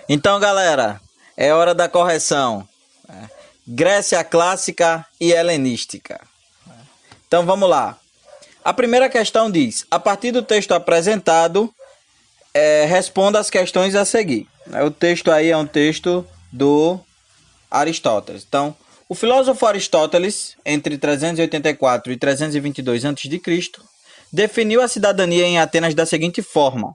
Então, galera, é hora da correção. Grécia clássica e helenística. Então, vamos lá. A primeira questão diz: a partir do texto apresentado, responda as questões a seguir. O texto aí é um texto do Aristóteles. Então, o filósofo Aristóteles, entre 384 e 322 a.C., definiu a cidadania em Atenas da seguinte forma: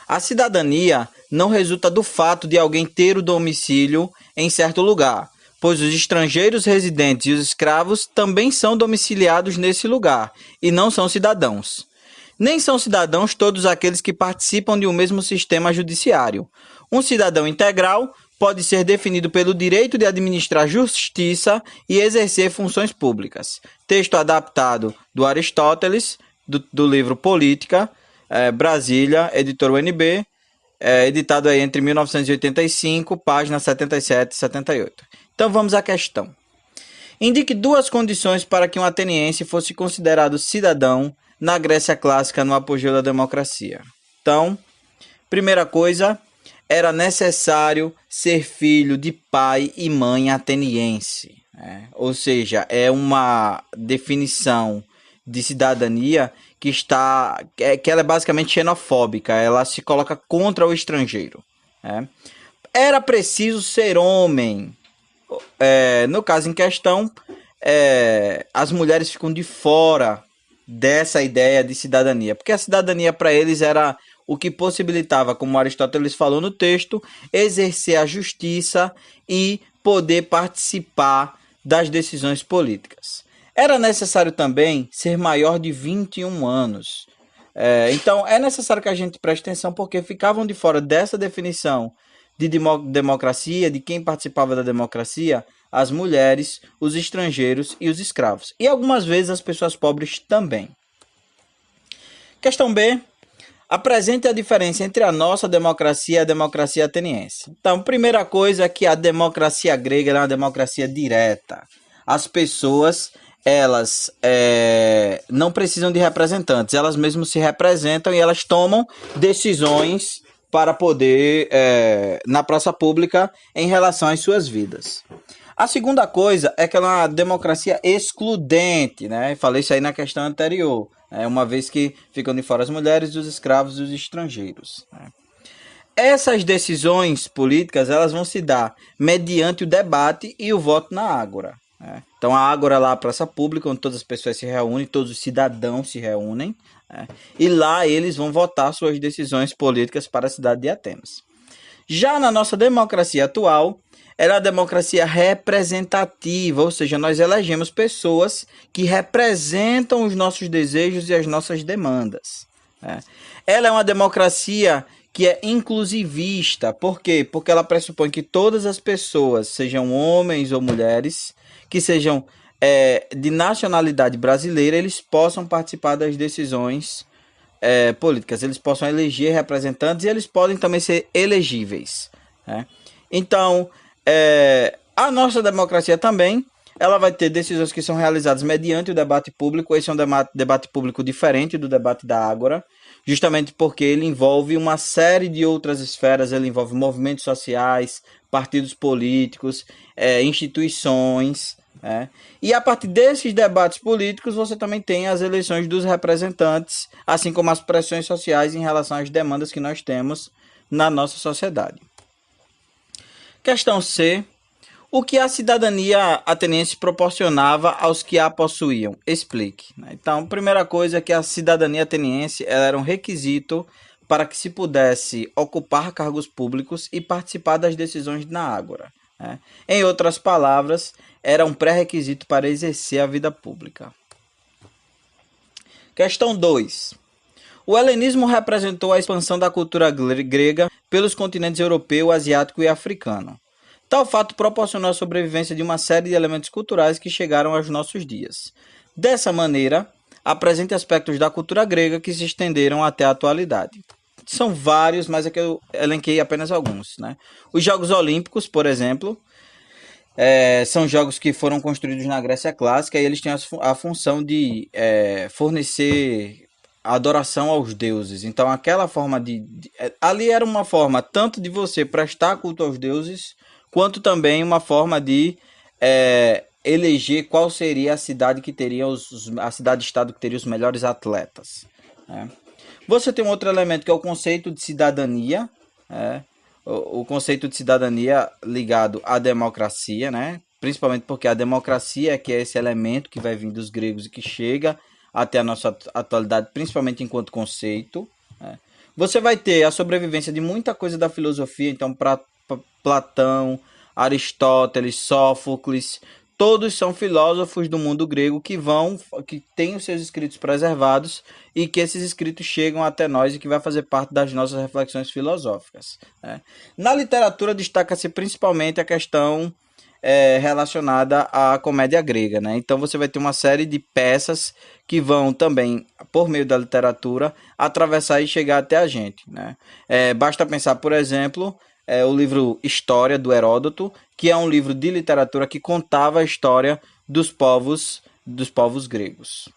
a cidadania não resulta do fato de alguém ter o domicílio em certo lugar, pois os estrangeiros residentes e os escravos também são domiciliados nesse lugar e não são cidadãos. Nem são cidadãos todos aqueles que participam de um mesmo sistema judiciário. Um cidadão integral pode ser definido pelo direito de administrar justiça e exercer funções públicas. Texto adaptado do Aristóteles, do livro Política, Brasília, editor UNB, editado aí entre 1985, páginas 77 e 78. Então vamos à questão. Indique duas condições para que um ateniense fosse considerado cidadão na Grécia clássica no apogeu da democracia. Então, primeira coisa, era necessário ser filho de pai e mãe ateniense. Ou seja, é uma definição de cidadania que ela é basicamente xenofóbica, ela se coloca contra o estrangeiro. Era preciso ser homem. No caso em questão, as mulheres ficam de fora dessa ideia de cidadania, porque a cidadania para eles era o que possibilitava, como Aristóteles falou no texto, exercer a justiça e poder participar das decisões políticas. Era necessário também ser maior de 21 anos. Então, é necessário que a gente preste atenção, porque ficavam de fora dessa definição de democracia, de quem participava da democracia, as mulheres, os estrangeiros e os escravos. E algumas vezes as pessoas pobres também. Questão B. Apresente a diferença entre a nossa democracia e a democracia ateniense. Então, primeira coisa é que a democracia grega é uma democracia direta. As pessoas, elas não precisam de representantes, elas mesmas se representam e elas tomam decisões para poder, na praça pública, em relação às suas vidas. A segunda coisa é que ela é uma democracia excludente, né? Falei isso aí na questão anterior, uma vez que ficam de fora as mulheres, os escravos e os estrangeiros. Essas decisões políticas, elas vão se dar mediante o debate e o voto na ágora. Então a ágora é lá a praça pública, onde todas as pessoas se reúnem, todos os cidadãos se reúnem, e lá eles vão votar suas decisões políticas para a cidade de Atenas. Já na nossa democracia atual, ela é a democracia representativa, ou seja, nós elegemos pessoas que representam os nossos desejos e as nossas demandas. Ela é uma democracia que é inclusivista. Por quê? Porque ela pressupõe que todas as pessoas, sejam homens ou mulheres, que sejam de nacionalidade brasileira, eles possam participar das decisões políticas. Eles possam eleger representantes e eles podem também ser elegíveis. Então, a nossa democracia também, ela vai ter decisões que são realizadas mediante o debate público. Esse é um debate público diferente do debate da Ágora, justamente porque ele envolve uma série de outras esferas, ele envolve movimentos sociais, partidos políticos, instituições. E a partir desses debates políticos, você também tem as eleições dos representantes, assim como as pressões sociais em relação às demandas que nós temos na nossa sociedade. Questão C. O que a cidadania ateniense proporcionava aos que a possuíam? Explique. Então, a primeira coisa é que a cidadania ateniense era um requisito para que se pudesse ocupar cargos públicos e participar das decisões na ágora. Em outras palavras, era um pré-requisito para exercer a vida pública. Questão 2. O helenismo representou a expansão da cultura grega pelos continentes europeu, asiático e africano. Tal fato proporcionou a sobrevivência de uma série de elementos culturais que chegaram aos nossos dias. Dessa maneira, apresente aspectos da cultura grega que se estenderam até a atualidade. São vários, mas é que eu elenquei apenas alguns. Os Jogos Olímpicos, por exemplo, são jogos que foram construídos na Grécia Clássica e eles têm a função de fornecer a adoração aos deuses. Então, aquela forma ali era uma forma tanto de você prestar culto aos deuses, quanto também uma forma de eleger qual seria a cidade que teria a cidade-estado que teria os melhores atletas. Né? Você tem um outro elemento que é o conceito de cidadania, o conceito de cidadania ligado à democracia, né? Principalmente porque a democracia é que é esse elemento que vai vir dos gregos e que chega até a nossa atualidade, principalmente enquanto conceito. Né? Você vai ter a sobrevivência de muita coisa da filosofia, então Platão, Aristóteles, Sófocles, todos são filósofos do mundo grego que têm os seus escritos preservados e que esses escritos chegam até nós e que vai fazer parte das nossas reflexões filosóficas. Né? Na literatura destaca-se principalmente a questão relacionada à comédia grega, né? Então você vai ter uma série de peças que vão também, por meio da literatura, atravessar e chegar até a gente, né? Basta pensar, por exemplo, o livro História, do Heródoto, que é um livro de literatura que contava a história dos povos gregos.